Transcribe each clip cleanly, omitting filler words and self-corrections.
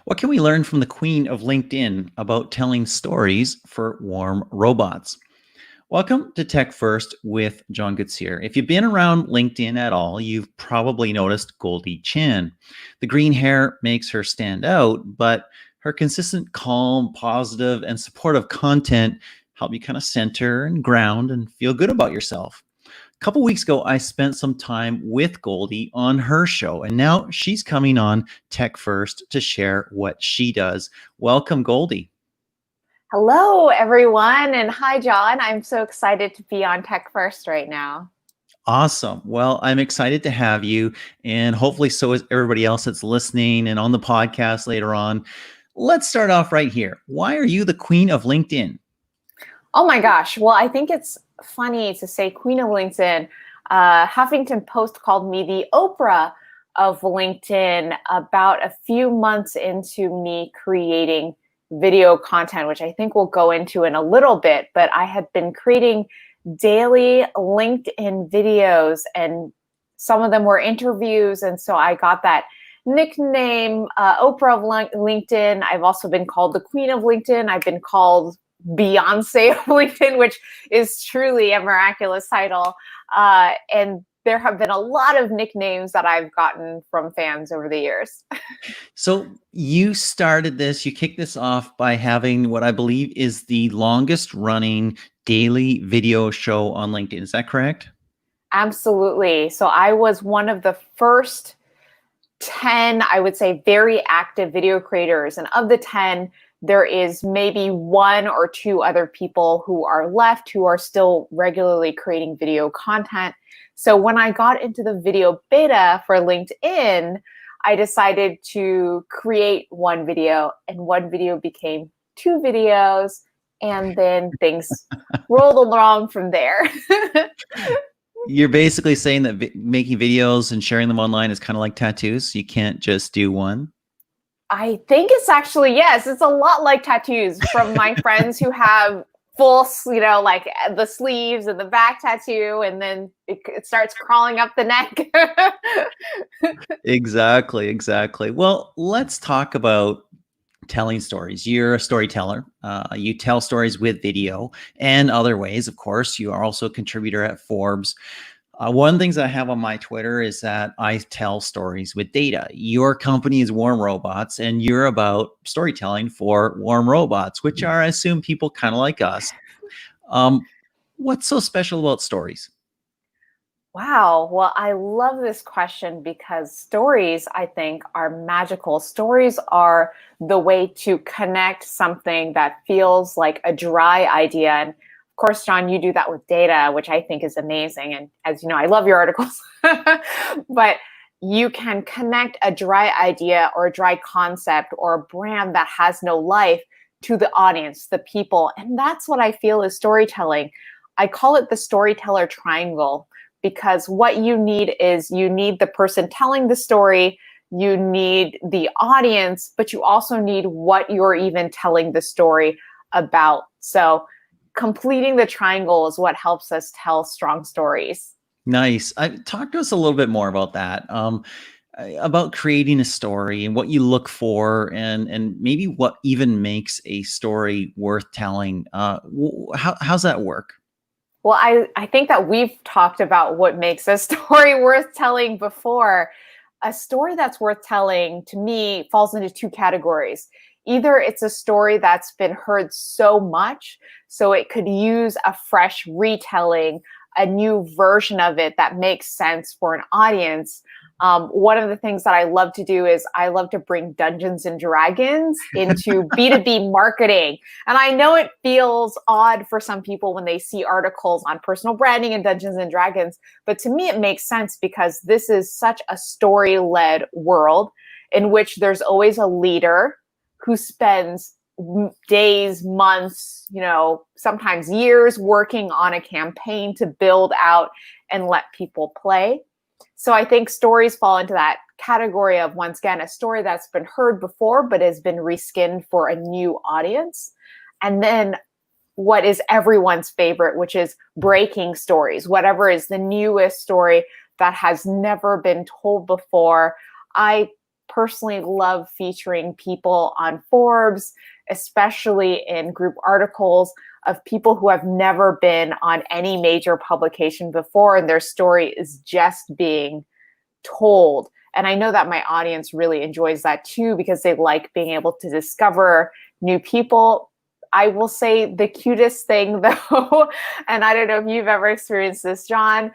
What can we learn from the queen of LinkedIn about telling stories for warm robots? Welcome to Tech First with John Koetsier. If you've been around LinkedIn at all, you've probably noticed Goldie Chin. The green hair makes her stand out, but her consistent, calm, positive, and supportive content help you kind of center and ground and feel good about yourself. A couple weeks ago, I spent some time with Goldie on her show, and now she's coming on Tech First to share what she does. Welcome, Goldie. Hello, everyone. And hi, John. I'm so excited to be on Tech First right now. Awesome. Well, I'm excited to have you, and hopefully so is everybody else that's listening and on the podcast later on. Let's start off right here. Why are you the queen of LinkedIn? Oh my gosh. Well, I think it's funny to say Queen of LinkedIn. Huffington Post called me the Oprah of LinkedIn about a few months into me creating video content, which I think we'll go into in a little bit. But I had been creating daily LinkedIn videos, and some of them were interviews. And so I got that nickname, Oprah of LinkedIn. I've also been called the Queen of LinkedIn. I've been called Beyonce of LinkedIn, which is truly a miraculous title. And there have been a lot of nicknames that I've gotten from fans over the years. So you started this, you kicked this off by having what I believe is the longest running daily video show on LinkedIn. Is that correct? Absolutely. So I was one of the first 10, I would say, very active video creators. And of the 10, there is maybe one or two other people who are left who are still regularly creating video content. So when I got into the video beta for LinkedIn, I decided to create one video, and one video became two videos, and then things rolled along from there. You're basically saying that making videos and sharing them online is kind of like tattoos. You can't just do one. I think it's actually, yes, it's a lot like tattoos from my friends who have full, like the sleeves and the back tattoo, and then it starts crawling up the neck. Exactly. Well, let's talk about telling stories. You're a storyteller. You tell stories with video and other ways. Of course, you are also a contributor at Forbes. One of the things I have on my Twitter is that I tell stories with data. Your company is Warm Robots, and you're about storytelling for warm robots, which are, I assume, people kind of like us. What's so special about stories? Wow. Well, I love this question because stories, I think, are magical. Stories are the way to connect something that feels like a dry idea. And of course, John, you do that with data, which I think is amazing. And as you know, I love your articles. But you can connect a dry idea or a dry concept or a brand that has no life to the audience, the people. And that's what I feel is storytelling. I call it the storyteller triangle. Because what you need is you need the person telling the story, you need the audience, but you also need what you're even telling the story about. So completing the triangle is what helps us tell strong stories. Nice. Talk to us a little bit more about that. About creating a story and what you look for, and maybe what even makes a story worth telling. How's that work? Well, I think that we've talked about what makes a story worth telling before. A story that's worth telling, to me, falls into two categories. Either it's a story that's been heard so much, so it could use a fresh retelling, a new version of it that makes sense for an audience. One of the things that I love to do is I love to bring Dungeons and Dragons into B2B marketing. And I know it feels odd for some people when they see articles on personal branding and Dungeons and Dragons, but to me it makes sense because this is such a story-led world in which there's always a leader who spends days, months, sometimes years working on a campaign to build out and let people play. So I think stories fall into that category of, once again, a story that's been heard before, but has been reskinned for a new audience. And then what is everyone's favorite, which is breaking stories, whatever is the newest story that has never been told before. I personally love featuring people on Forbes, especially in group articles of people who have never been on any major publication before, and their story is just being told. And I know that my audience really enjoys that too, because they like being able to discover new people. I will say the cutest thing though, and I don't know if you've ever experienced this, John,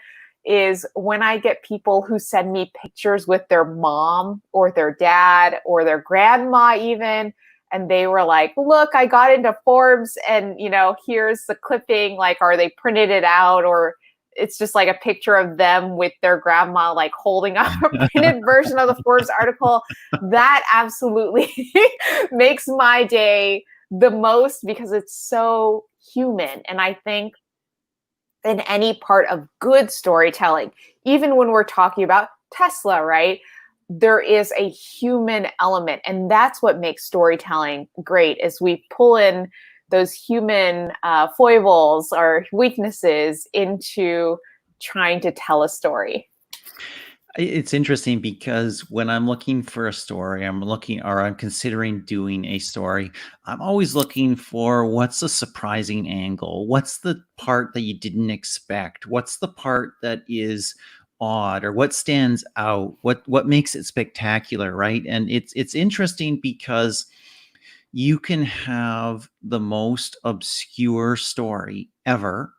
is when I get people who send me pictures with their mom or their dad or their grandma even, and they were like, look, I got into Forbes and, here's the clipping, like, or they printed it out, or it's just like a picture of them with their grandma, like holding up a printed version of the Forbes article. That absolutely makes my day the most, because it's so human. And I think in any part of good storytelling, even when we're talking about Tesla, right? There is a human element, and that's what makes storytelling great, is we pull in those human foibles or weaknesses into trying to tell a story. It's interesting because when I'm looking for a story, I'm considering doing a story, I'm always looking for what's a surprising angle. What's the part that you didn't expect? What's the part that is odd, or what stands out? What makes it spectacular, right? And it's interesting because you can have the most obscure story ever,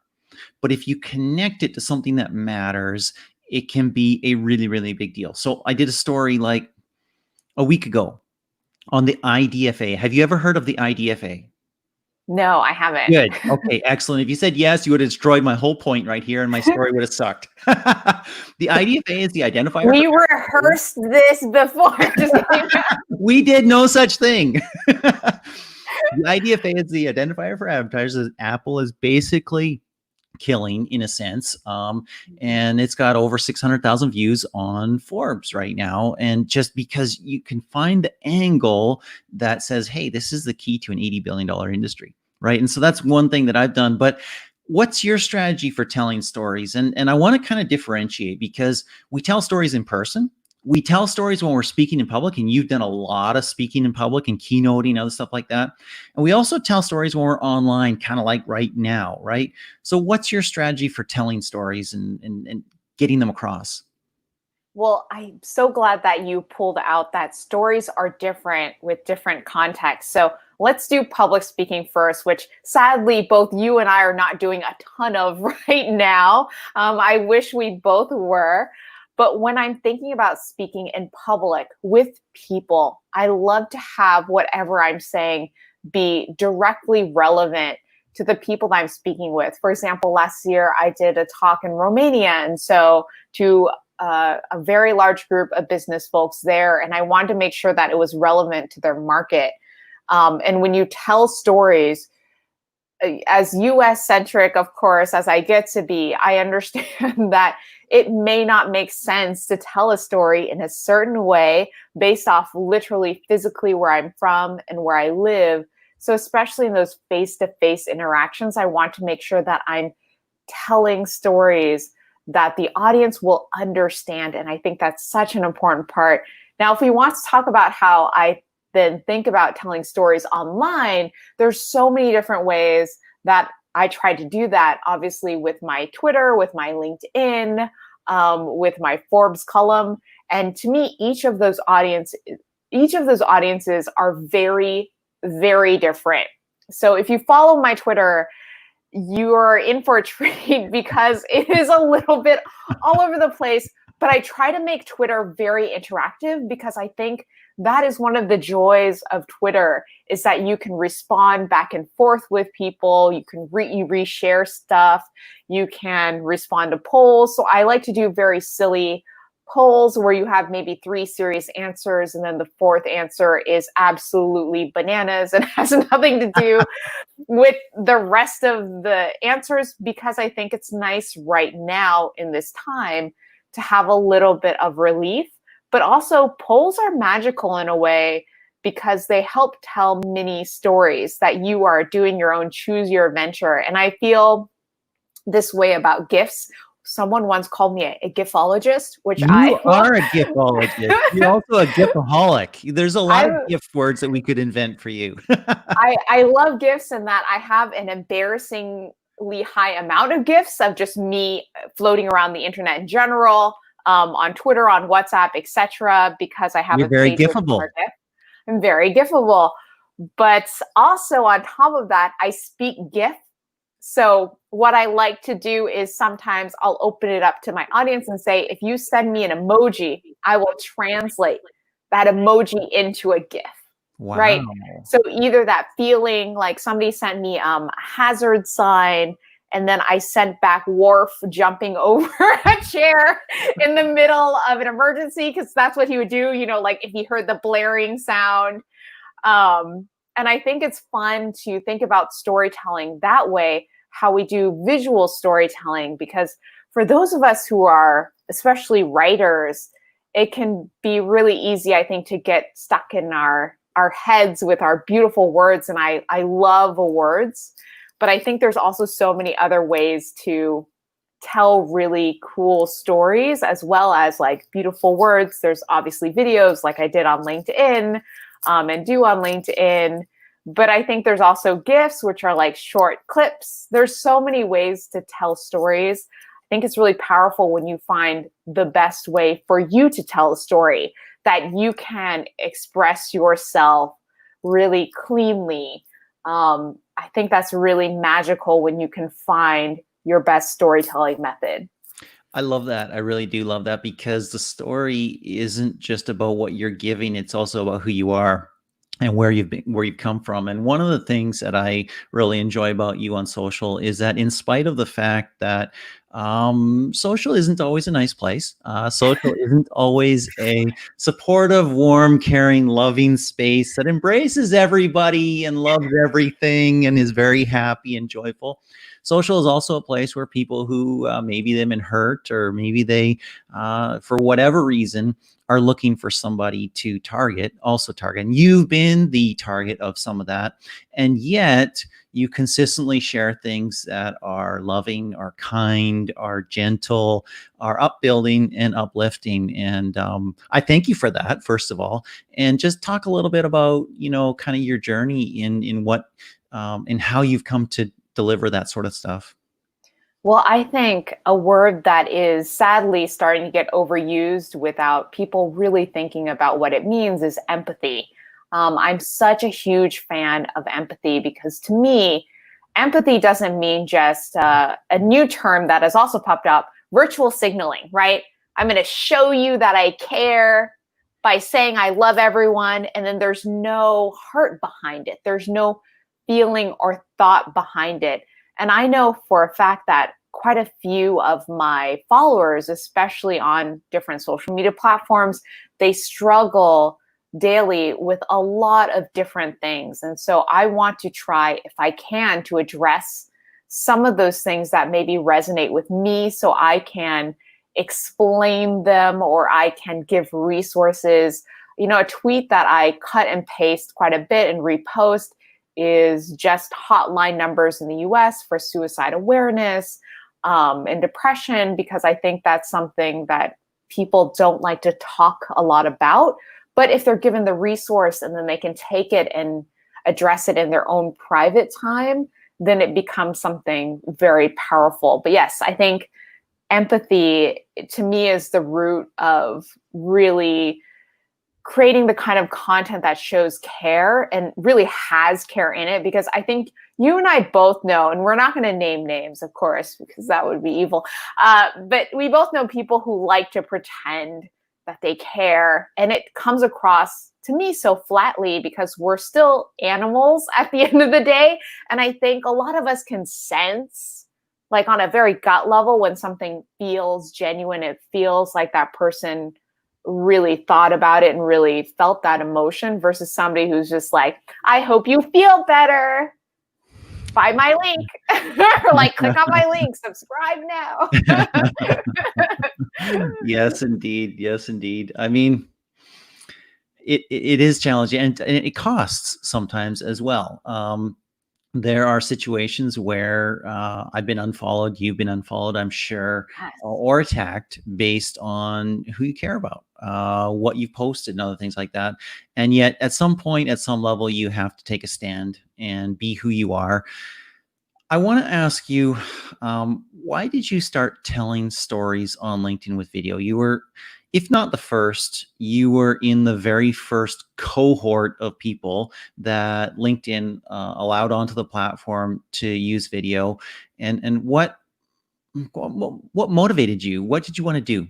but if you connect it to something that matters, it can be a really, really big deal. So I did a story like a week ago on the IDFA. Have you ever heard of the IDFA? No, I haven't. Good. Okay, excellent. If you said yes, you would have destroyed my whole point right here, and my story would have sucked. The IDFA is the identifier. We rehearsed this before. We did no such thing. The IDFA is the identifier for advertisers. Apple is basically killing, in a sense, and it's got over 600,000 views on Forbes right now. And just because you can find the angle that says, hey, this is the key to an $80 billion industry, right? And so that's one thing that I've done. But what's your strategy for telling stories? And I want to kind of differentiate, because we tell stories in person. We tell stories when we're speaking in public, and you've done a lot of speaking in public and keynoting, other stuff like that. And we also tell stories when we're online, kind of like right now, right? So what's your strategy for telling stories and getting them across? Well, I'm so glad that you pulled out that stories are different with different contexts. So let's do public speaking first, which sadly, both you and I are not doing a ton of right now. I wish we both were. But when I'm thinking about speaking in public with people, I love to have whatever I'm saying be directly relevant to the people that I'm speaking with. For example, last year I did a talk in Romania, and so to a very large group of business folks there, and I wanted to make sure that it was relevant to their market. And when you tell stories, as US centric, of course, as I get to be, I understand that it may not make sense to tell a story in a certain way based off literally physically where I'm from and where I live. So especially in those face-to-face interactions, I want to make sure that I'm telling stories that the audience will understand. And I think that's such an important part. Now, if we want to talk about how I then think about telling stories online, there's so many different ways that I try to do that. Obviously, with my Twitter, with my LinkedIn, with my Forbes column. And to me, each of those audiences are very, very different. So if you follow my Twitter, you're in for a treat because it is a little bit all over the place. But I try to make Twitter very interactive, because I think that is one of the joys of Twitter, is that you can respond back and forth with people. You can you reshare stuff. You can respond to polls. So I like to do very silly polls where you have maybe 3 serious answers, and then the 4th answer is absolutely bananas and has nothing to do with the rest of the answers, because I think it's nice right now in this time to have a little bit of relief. But also, polls are magical in a way, because they help tell mini stories that you are doing your own choose your adventure. And I feel this way about GIFs. someone once called me a gifologist, which You I are a gifologist. You're also a gifaholic. There's a lot of I gift words that we could invent for you. I love gifts in that I have an embarrassingly high amount of gifts of just me floating around the internet in general, on Twitter, on WhatsApp, etc. Because I have You're a very page with giftable. more gifts. I'm very giftable, but also on top of that, I speak GIF. So what I like to do is sometimes I'll open it up to my audience and say, if you send me an emoji, I will translate that emoji into a GIF. Right. Wow. So either that feeling like somebody sent me a hazard sign, and then I sent back Worf jumping over a chair in the middle of an emergency, because that's what he would do, like if he heard the blaring sound. And I think it's fun to think about storytelling that way, how we do visual storytelling, because for those of us who are especially writers, it can be really easy, I think, to get stuck in our heads with our beautiful words. And I love words, but I think there's also so many other ways to tell really cool stories, as well as like beautiful words. There's obviously videos like I did on LinkedIn, and do on LinkedIn. But I think there's also GIFs, which are like short clips. There's so many ways to tell stories. I think it's really powerful when you find the best way for you to tell a story, that you can express yourself really cleanly. I think that's really magical when you can find your best storytelling method. I love that. I really do love that, because the story isn't just about what you're giving. It's also about who you are and where you've been, where you've come from. And one of the things that I really enjoy about you on social is that, in spite of the fact that social isn't always a nice place, social isn't always a supportive, warm, caring, loving space that embraces everybody and loves everything and is very happy and joyful. Social is also a place where people who maybe they've been hurt, or maybe they, for whatever reason, are looking for somebody to also target. And you've been the target of some of that. And yet you consistently share things that are loving, are kind, are gentle, are upbuilding and uplifting. And I thank you for that, first of all. And just talk a little bit about, kind of your journey in what, in how you've come to deliver that sort of stuff. Well, I think a word that is sadly starting to get overused without people really thinking about what it means is empathy. I'm such a huge fan of empathy, because to me, empathy doesn't mean just a new term that has also popped up, virtual signaling, right? I'm going to show you that I care by saying I love everyone, and then there's no heart behind it. There's no feeling or thought behind it. And I know for a fact that quite a few of my followers, especially on different social media platforms, they struggle daily with a lot of different things. And so I want to try, if I can, to address some of those things that maybe resonate with me, so I can explain them, or I can give resources. A tweet that I cut and paste quite a bit and repost is just hotline numbers in the US for suicide awareness, and depression, because I think that's something that people don't like to talk a lot about. But if they're given the resource and then they can take it and address it in their own private time, then it becomes something very powerful. But yes, I think empathy to me is the root of really creating the kind of content that shows care and really has care in it. Because I think you and I both know, and we're not going to name names, of course, because that would be evil. But we both know people who like to pretend that they care. And it comes across to me so flatly, because we're still animals at the end of the day. And I think a lot of us can sense, like on a very gut level, when something feels genuine. It feels like that person really thought about it and really felt that emotion, versus somebody who's just like, I hope you feel better. Buy my link. Or like, click on my link, subscribe now. Yes, indeed. Yes, indeed. I mean, it is challenging, and it costs sometimes as well. there are situations where I've been unfollowed, you've been unfollowed, I'm sure, Yes. or attacked based on who you care about, what you've posted and other things like that. And yet at some point, at some level, you have to take a stand and be who you are. I want to ask you, why did you start telling stories on LinkedIn with video? You were, if not the first, you were in the very first cohort of people that LinkedIn allowed onto the platform to use video. And what motivated you? What did you want to do?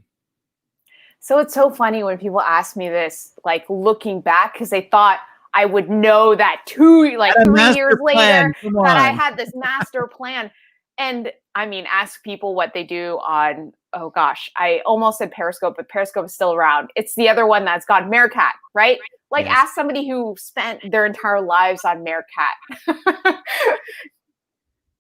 So it's so funny when people ask me this, like looking back, because they thought I would know that Had a 3 years master plan. later Come that I on. had this master plan. And I mean, ask people what they do on, oh gosh, I almost said Periscope, but Periscope is still around. It's the other one that's got Meerkat, right? Like Yes. ask somebody who spent their entire lives on Meerkat.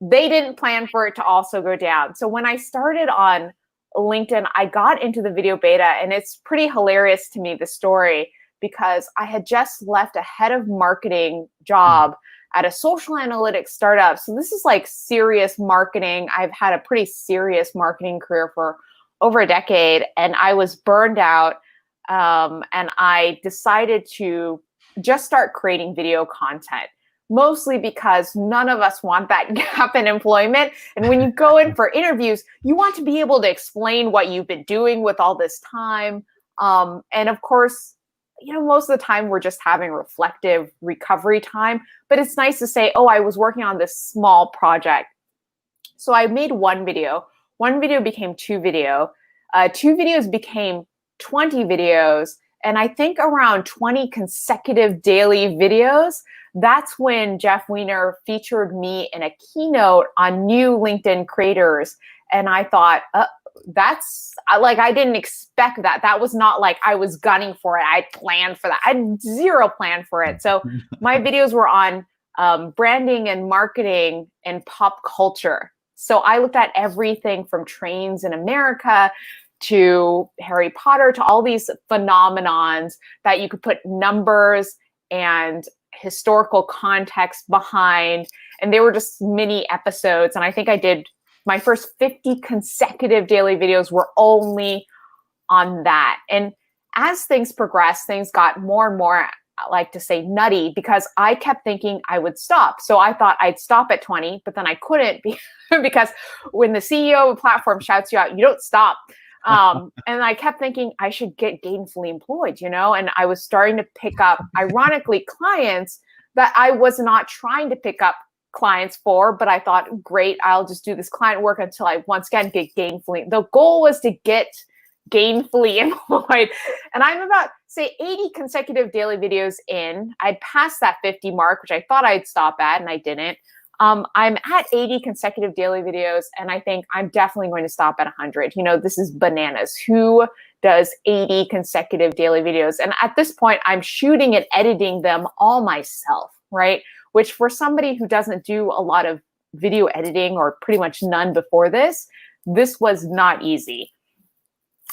They didn't plan for it to also go down. So when I started on LinkedIn, I got into the video beta, and it's pretty hilarious to me, the story, because I had just left a head of marketing job at a social analytics startup. So this is like serious marketing. I've had a pretty serious marketing career for over a decade, and I was burned out. And I decided to just start creating video content, mostly because none of us want that gap in employment. And when you go in for interviews, you want to be able to explain what you've been doing with all this time. And of course, most of the time we're just having reflective recovery time, but it's nice to say, oh, I was working on this small project. So I made one video became two videos became 20 videos. And I think around 20 consecutive daily videos, that's when Jeff Weiner featured me in a keynote on new LinkedIn creators. And I thought, that's like, I didn't expect that. That was not like I was gunning for it. I planned for that. I had zero plan for it. So my videos were on branding and marketing and pop culture. So I looked at everything from trains in America to Harry Potter to all these phenomenons that you could put numbers and historical context behind. And they were just mini episodes. And I think I did my first 50 consecutive daily videos were only on that. And as things progressed, things got more and more, I like to say, nutty, because I kept thinking I would stop. So I thought I'd stop at 20, but then I couldn't because when the CEO of a platform shouts you out, you don't stop. And I kept thinking I should get gainfully employed, and I was starting to pick up, ironically, clients that I was not trying to pick up clients for, but I thought, great, I'll just do this client work until I once again get gainfully. The goal was to get gainfully employed. And I'm about, say, 80 consecutive daily videos in. I'd passed that 50 mark, which I thought I'd stop at, and I didn't. I'm at 80 consecutive daily videos, and I think I'm definitely going to stop at 100. This is bananas. Who does 80 consecutive daily videos? And at this point, I'm shooting and editing them all myself, right? Which for somebody who doesn't do a lot of video editing, or pretty much none before this was not easy.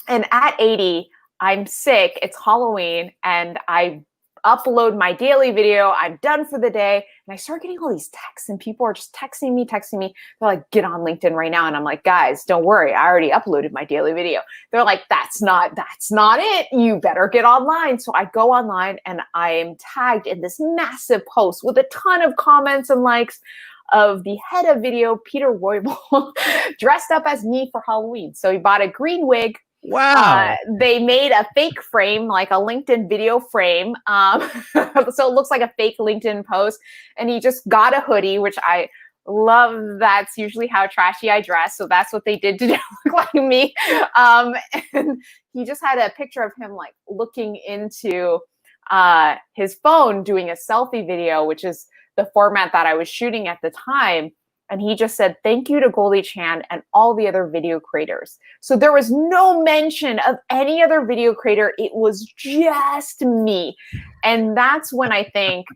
And at 80, I'm sick. It's Halloween, and I upload my daily video. I'm done for the day. And I start getting all these texts, and people are just texting me. They're like, get on LinkedIn right now. And I'm like, guys, don't worry. I already uploaded my daily video. They're like, that's not it. You better get online. So I go online, and I am tagged in this massive post with a ton of comments and likes of the head of video, Peter Roybal, dressed up as me for Halloween. So he bought a green wig. Wow. They made a fake frame, like a LinkedIn video frame. So it looks like a fake LinkedIn post. And he just got a hoodie, which I love. That's usually how trashy I dress. So that's what they did to look like me. And he just had a picture of him like looking into his phone doing a selfie video, which is the format that I was shooting at the time. And he just said, thank you to Goldie Chan and all the other video creators. So there was no mention of any other video creator. It was just me. And that's when I think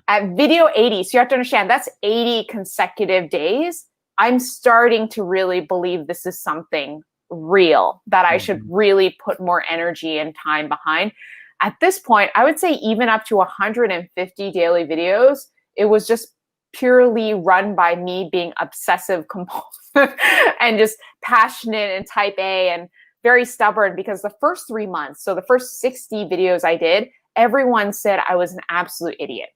at video 80, so you have to understand, that's 80 consecutive days. I'm starting to really believe this is something real that I should really put more energy and time behind. At this point, I would say even up to 150 daily videos, it was just purely run by me being obsessive compulsive and just passionate and type A and very stubborn, because the first 3 months, so the first 60 videos I did, everyone said I was an absolute idiot.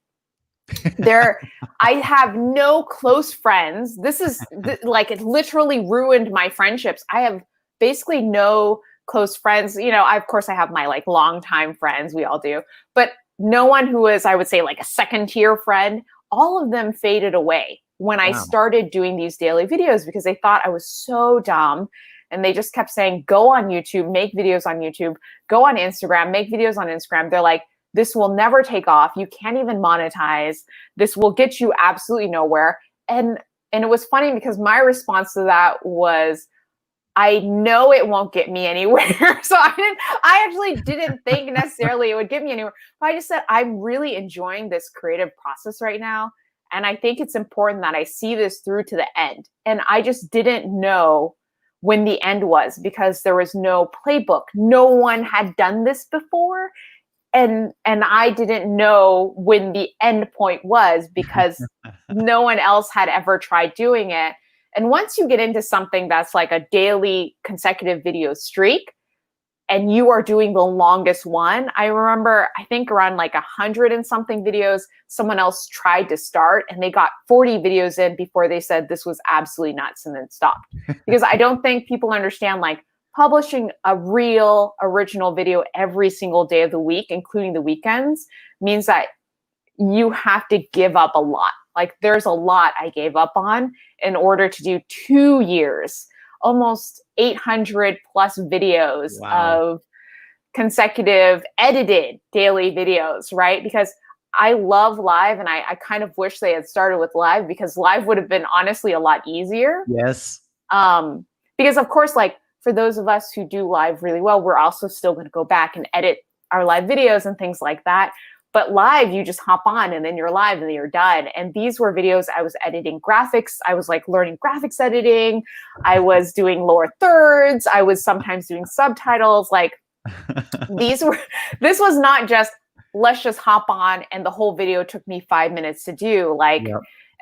I have no close friends. This is like, it literally ruined my friendships. I have basically no close friends. Of course I have my like longtime friends, we all do, but no one who is, I would say, like a second tier friend. All of them faded away when I started doing these daily videos, because they thought I was so dumb. And they just kept saying, go on YouTube, make videos on YouTube, go on Instagram, make videos on Instagram. They're like, this will never take off. You can't even monetize. This will get you absolutely nowhere. And it was funny, because my response to that was, I know it won't get me anywhere. So I actually didn't think necessarily it would get me anywhere. But I just said, I'm really enjoying this creative process right now. And I think it's important that I see this through to the end. And I just didn't know when the end was, because there was no playbook. No one had done this before. And I didn't know when the end point was, because no one else had ever tried doing it. And once you get into something that's like a daily consecutive video streak, and you are doing the longest one, I remember, I think around like 100 and something videos, someone else tried to start and they got 40 videos in before they said this was absolutely nuts and then stopped. Because I don't think people understand, like, publishing a real original video every single day of the week, including the weekends, means that you have to give up a lot. Like, there's a lot I gave up on in order to do 2 years, almost 800 plus videos of consecutive edited daily videos, right? Because I love live, and I kind of wish they had started with live, because live would have been honestly a lot easier. Yes. Because of course, like, for those of us who do live really well, we're also still going to go back and edit our live videos and things like that. But live, you just hop on and then you're live and then you're done. And these were videos I was editing graphics. I was like learning graphics editing. I was doing lower thirds. I was sometimes doing subtitles. Like, this was not just, let's just hop on and the whole video took me 5 minutes to do. Like,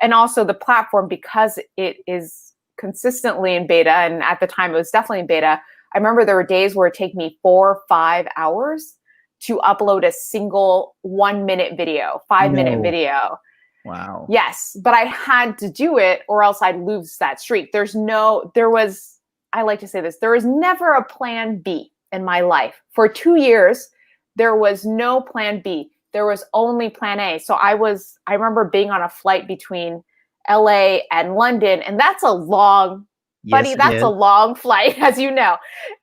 and also the platform, because it is consistently in beta, and at the time it was definitely in beta, I remember there were days where it take me 4 or 5 hours to upload a single 1 minute video, 5 minute video. Wow. Yes, but I had to do it or else I'd lose that streak. I like to say this, there was never a plan B in my life. For 2 years, there was no plan B. There was only plan A. So I remember being on a flight between LA and London, and that's a long, that's a long flight, as you know.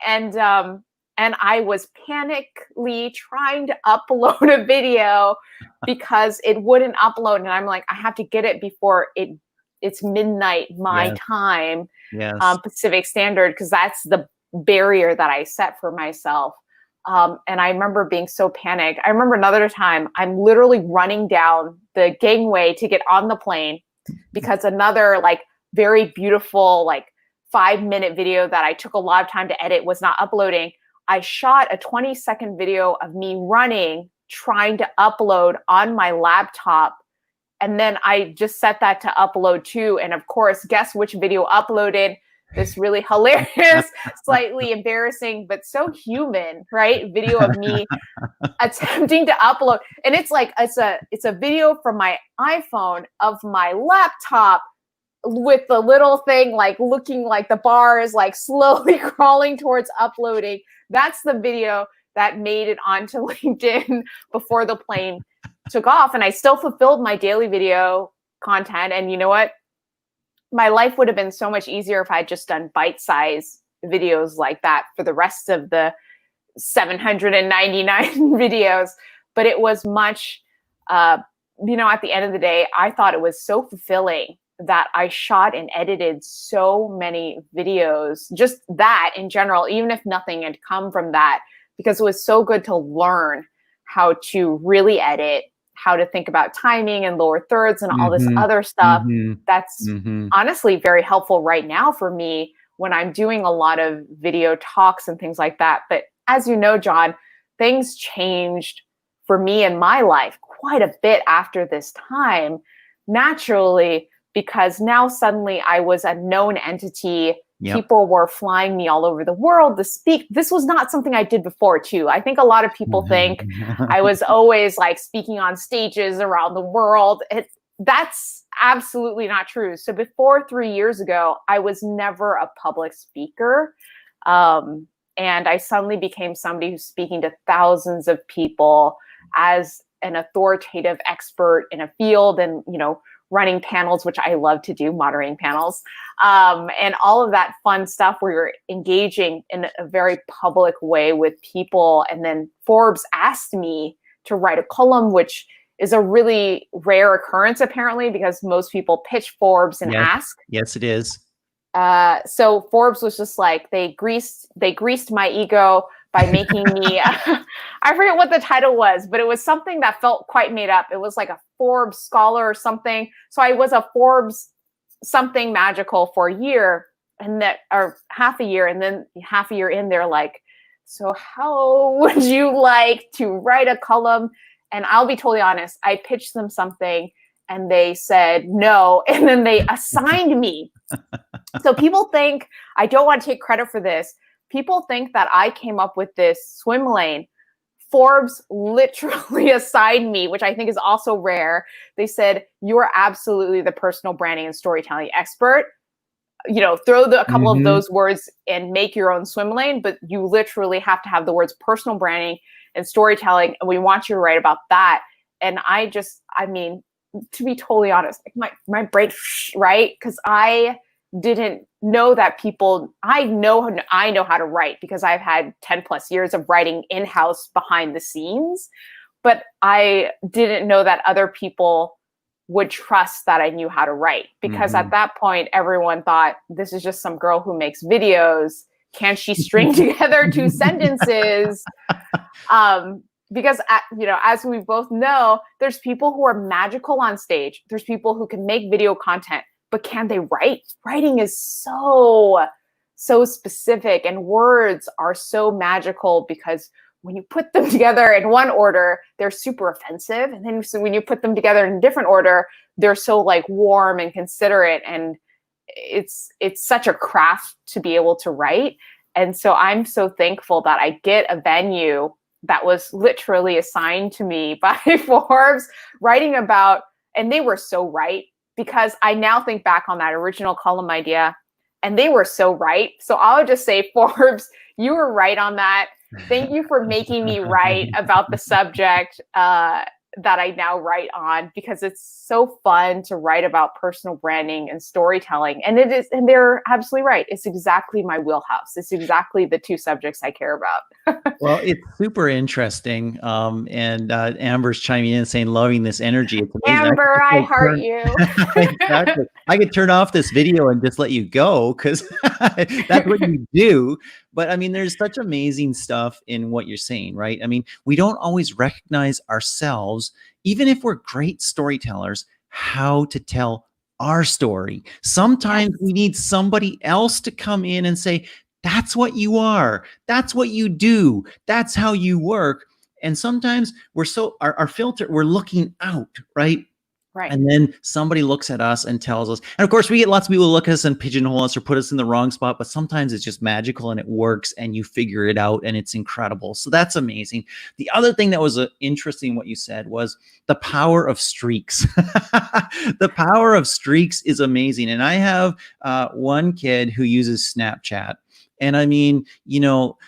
And I was panically trying to upload a video because it wouldn't upload. And I'm like, I have to get it before it's midnight my time, Pacific Standard, because that's the barrier that I set for myself. And I remember being so panicked. I remember another time I'm literally running down the gangway to get on the plane because another like very beautiful, like 5 minute video that I took a lot of time to edit was not uploading. I shot a 20-second video of me running, trying to upload on my laptop. And then I just set that to upload too. And of course, guess which video uploaded? This really hilarious, slightly embarrassing, but so human, right? Video of me attempting to upload. And it's like, it's a video from my iPhone of my laptop with the little thing, like looking like the bar is like slowly crawling towards uploading. That's the video that made it onto LinkedIn before the plane took off. And I still fulfilled my daily video content. And you know what? My life would have been so much easier if I had just done bite-sized videos like that for the rest of the 799 videos. But it was much, at the end of the day, I thought it was so fulfilling that I shot and edited so many videos, just that in general, even if nothing had come from that, because it was so good to learn how to really edit, how to think about timing and lower thirds and all this other stuff. That's honestly very helpful right now for me when I'm doing a lot of video talks and things like that. But as you know, John, things changed for me in my life quite a bit after this time, naturally because now suddenly I was a known entity. Yep. People were flying me all over the world to speak. This was not something I did before, too. I think a lot of people think I was always like speaking on stages around the world. That's absolutely not true. So before 3 years ago, I was never a public speaker. And I suddenly became somebody who's speaking to thousands of people as an authoritative expert in a field and, running panels, which I love to do, moderating panels, and all of that fun stuff where you're engaging in a very public way with people. And then Forbes asked me to write a column, which is a really rare occurrence, apparently, because most people pitch Forbes and ask. Yes, it is. So Forbes was just like, they greased my ego by making me, I forget what the title was, but it was something that felt quite made up. It was like a Forbes scholar or something. So I was a Forbes something magical for a year or half a year. And then half a year in, they're like, so how would you like to write a column? And I'll be totally honest, I pitched them something and they said no, and then they assigned me. So people think, I don't want to take credit for this. People think that I came up with this swim lane. Forbes literally assigned me, which I think is also rare. They said, you are absolutely the personal branding and storytelling expert. Throw a couple of those words and make your own swim lane, but you literally have to have the words personal branding and storytelling. And we want you to write about that. And to be totally honest, my brain, right? Because I didn't know that I know how to write because I've had 10 plus years of writing in-house behind the scenes, but I didn't know that other people would trust that I knew how to write because at that point, everyone thought this is just some girl who makes videos. Can she string together 2 sentences? Because, as we both know, there's people who are magical on stage. There's people who can make video content, but can they write? Writing is so specific, and words are so magical because when you put them together in one order, they're super offensive. And then when you put them together in a different order, they're so like warm and considerate. And it's such a craft to be able to write. And so I'm so thankful that I get a venue that was literally assigned to me by Forbes writing about, and they were so right, because I now think back on that original column idea and they were so right. So I'll just say, Forbes, you were right on that. Thank you for making me write about the subject that I now write on, because it's so fun to write about personal branding and storytelling. And they're absolutely right. It's exactly my wheelhouse. It's exactly the 2 subjects I care about. Well, it's super interesting. And Amber's chiming in saying, loving this energy. It's amazing. Amber, I heart you. Exactly. I could turn off this video and just let you go because that's what you do. But I mean, there's such amazing stuff in what you're saying, right? I mean, we don't always recognize ourselves, even if we're great storytellers, how to tell our story. Sometimes we need somebody else to come in and say, that's what you are. That's what you do. That's how you work. And sometimes our filter, we're looking out, right? Right. And then somebody looks at us and tells us, and of course we get lots of people who look at us and pigeonhole us or put us in the wrong spot, but sometimes it's just magical and it works and you figure it out and it's incredible. So that's amazing. The other thing that was interesting, what you said, was the power of streaks. The power of streaks is amazing. And I have one kid who uses Snapchat, and I mean,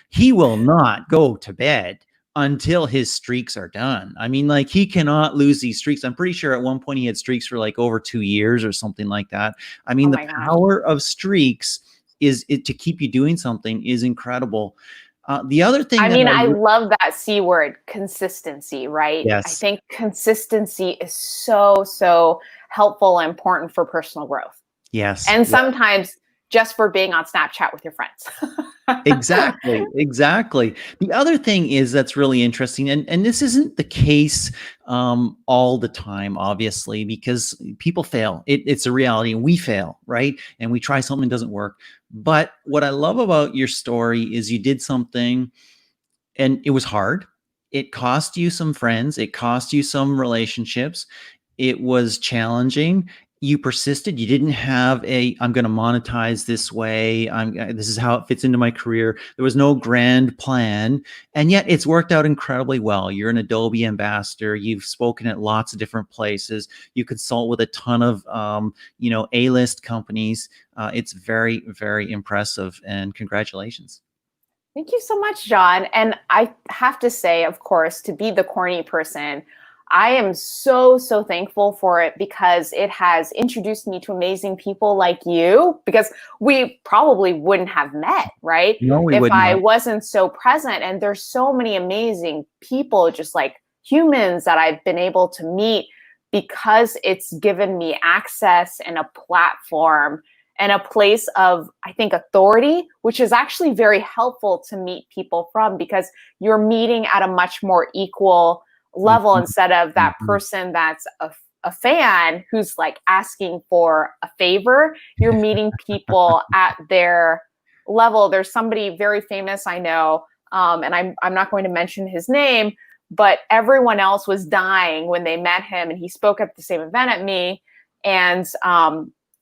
he will not go to bed until his streaks are done. I mean, like, he cannot lose these streaks. I'm pretty sure at one point he had streaks for like over 2 years or something like that. I mean, the power of streaks to keep you doing something is incredible. The other thing, I love that C word, consistency, right? Yes. I think consistency is so helpful and important for personal growth. Yes. And sometimes just for being on Snapchat with your friends. Exactly. The other thing is that's really interesting, and this isn't the case all the time, obviously, because people fail. It's a reality, and we fail, right? And we try something, doesn't work. But what I love about your story is you did something, and it was hard. It cost you some friends. It cost you some relationships. It was challenging. You persisted. You didn't have I'm going to monetize this way. This is how it fits into my career. There was no grand plan. And yet it's worked out incredibly well. You're an Adobe ambassador. You've spoken at lots of different places. You consult with a ton of, A-list companies. It's very, very impressive, and congratulations. Thank you so much, John. And I have to say, of course, to be the corny person, I am so, so thankful for it, because it has introduced me to amazing people like you, because we probably wouldn't have met, right? No, we If wouldn't I have. wasn't so present. And there's so many amazing people, just like humans, that I've been able to meet because it's given me access and a platform and a place of, I think, authority, which is actually very helpful to meet people from, because you're meeting at a much more equal level, Mhm. instead of that Mhm. person that's a fan who's like asking for a favor. You're meeting people at their level. There's somebody very famous I know, and I'm not going to mention his name, but everyone else was dying when they met him, and he spoke at the same event at me, and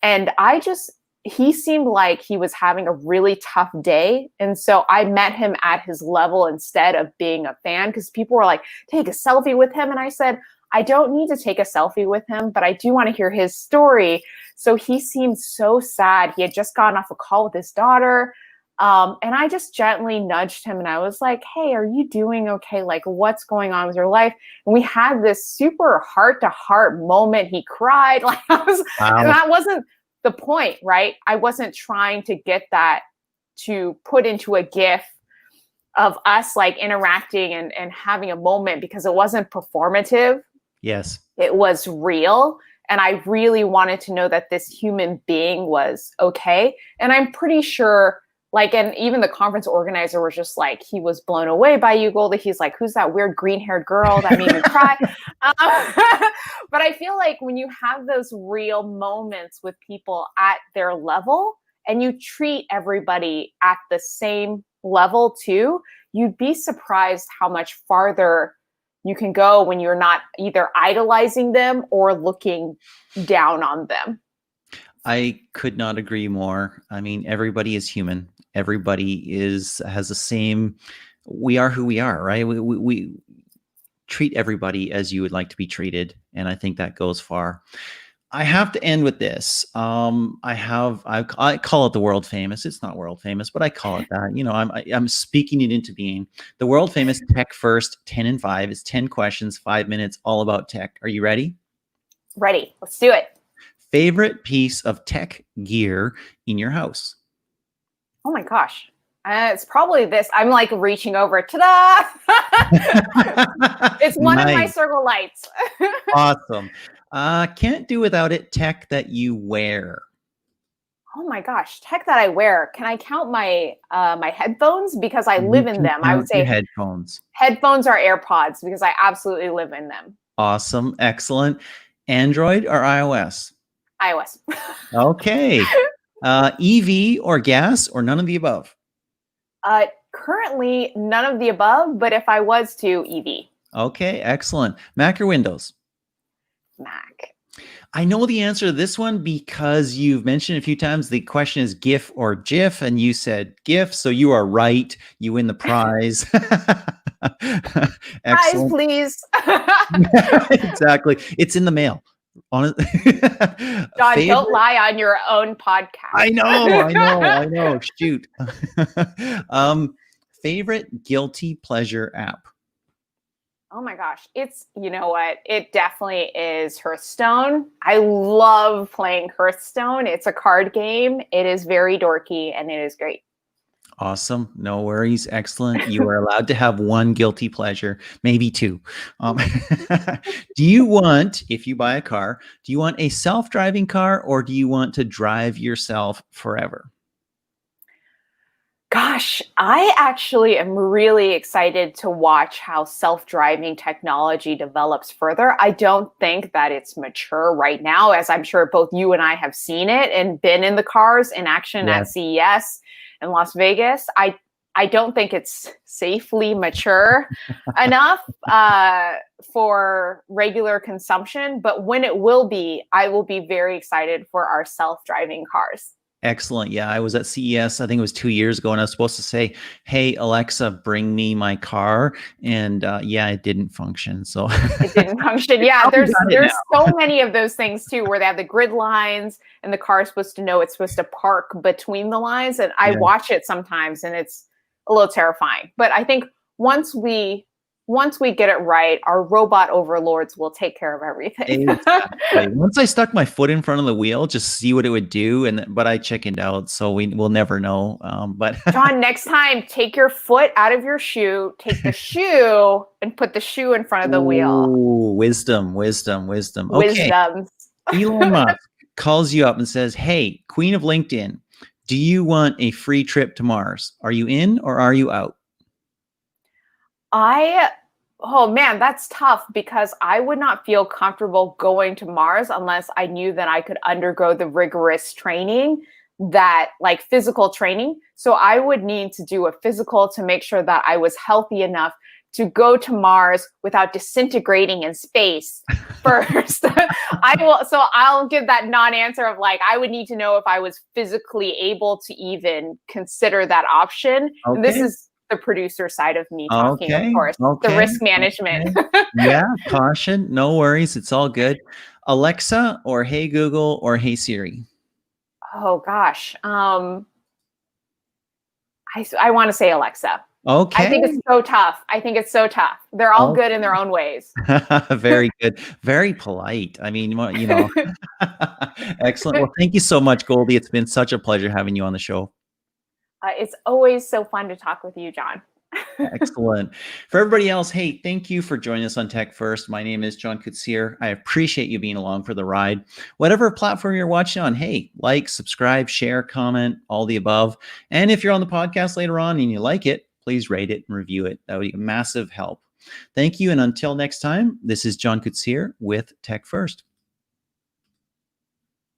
I just, he seemed like he was having a really tough day. And so I met him at his level instead of being a fan, because people were like, take a selfie with him. And I said, I don't need to take a selfie with him, but I do want to hear his story. So he seemed so sad. He had just gotten off a call with his daughter. And I just gently nudged him, and I was like, hey, are you doing okay? Like, what's going on with your life? And we had this super heart to heart moment. He cried. Like, and Wow. that wasn't the point, right? I wasn't trying to get that to put into a GIF of us like interacting and having a moment, because it wasn't performative. Yes. It was real. And I really wanted to know that this human being was okay. And I'm pretty sure, like, and even the conference organizer was just like, he was blown away by you, Goldie. He's like, who's that weird green haired girl that made me cry? But I feel like when you have those real moments with people at their level, and you treat everybody at the same level too, you'd be surprised how much farther you can go when you're not either idolizing them or looking down on them. I could not agree more. I mean, everybody is human. Has the same. We are who we are, right? We treat everybody as you would like to be treated, and I think that goes far. I have to end with this. I call it the world famous. It's not world famous, but I call it that. I'm speaking it into being. The world famous TechFirst 10 and 5 is 10 questions, 5 minutes, all about tech. Are you ready? Ready. Let's do it. Favorite piece of tech gear in your house? Oh my gosh. It's probably this. I'm like reaching over. Ta-da! It's one of my Nice. circle lights. Awesome. Can't do without it. Tech that you wear. Oh my gosh, tech that I wear. Can I count my my headphones, because I You live in can them? I would count your say headphones. headphones are AirPods, because I absolutely live in them. Awesome. Excellent. Android or iOS? iOS. Okay. EV or gas or none of the above? Currently, none of the above, but if I was to, EV. Okay. Excellent. Mac or Windows? Mac. I know the answer to this one because you've mentioned a few times the question is GIF or GIF, and you said GIF, so you are right. You win the prize. Guys, Excellent. please. Exactly. It's in the mail. John, Favorite? don't lie on your own I podcast. know. Shoot. Favorite guilty pleasure app? Oh my gosh. It's, you know what? It definitely is Hearthstone. I love playing Hearthstone. It's a card game. It is very dorky, and it is great. Awesome. No worries. Excellent. You are allowed to have one guilty pleasure, maybe two. Do you want, if you buy a car, do you want a self-driving car, or do you want to drive yourself forever? Gosh, I actually am really excited to watch how self-driving technology develops further. I don't think that it's mature right now, as I'm sure both you and I have seen it and been in the cars in action at Yes. CES in Las Vegas. I I don't think it's safely mature enough for regular consumption. But when it will be, I will be very excited for our self-driving cars. Excellent. Yeah, I was at CES, I think it was 2 years ago, and I was supposed to say, "Hey, Alexa, bring me my car." And yeah, it didn't function. So It didn't function. Yeah, Probably got it there's now. so many of those things too, where they have the grid lines and the car is supposed to know it's supposed to park between the lines. And I Yeah. watch it sometimes and it's a little terrifying. But I think once we get it right, our robot overlords will take care of everything. Exactly. Once I stuck my foot in front of the wheel, just see what it would do, but I chickened out, so we'll never know. But John, next time, take your foot out of your shoe, take the shoe and put the shoe in front of the wheel. Ooh, wisdom. Okay, Wisdoms. Elon Musk calls you up and says, "Hey, Queen of LinkedIn, do you want a free trip to Mars? Are you in or are you out?" Oh man, that's tough because I would not feel comfortable going to Mars unless I knew that I could undergo the rigorous training like physical training. So I would need to do a physical to make sure that I was healthy enough to go to Mars without disintegrating in space first. I'll give that non-answer of like, I would need to know if I was physically able to even consider that option. Okay. And this is the producer side of me talking, of course, the risk management. Yeah, caution, no worries. It's all good. Alexa or Hey Google or Hey Siri? Oh gosh. I want to say Alexa. Okay. I think it's so tough. They're all good in their own ways. Very good. Very polite. I mean, excellent. Well, thank you so much, Goldie. It's been such a pleasure having you on the show. It's always so fun to talk with you, John. Excellent. For everybody else, hey, thank you for joining us on TechFirst. My name is John Koetsier. I appreciate you being along for the ride. Whatever platform you're watching on, hey, like, subscribe, share, comment, all the above. And if you're on the podcast later on and you like it, please rate it and review it. That would be a massive help. Thank you. And until next time, this is John Koetsier with TechFirst.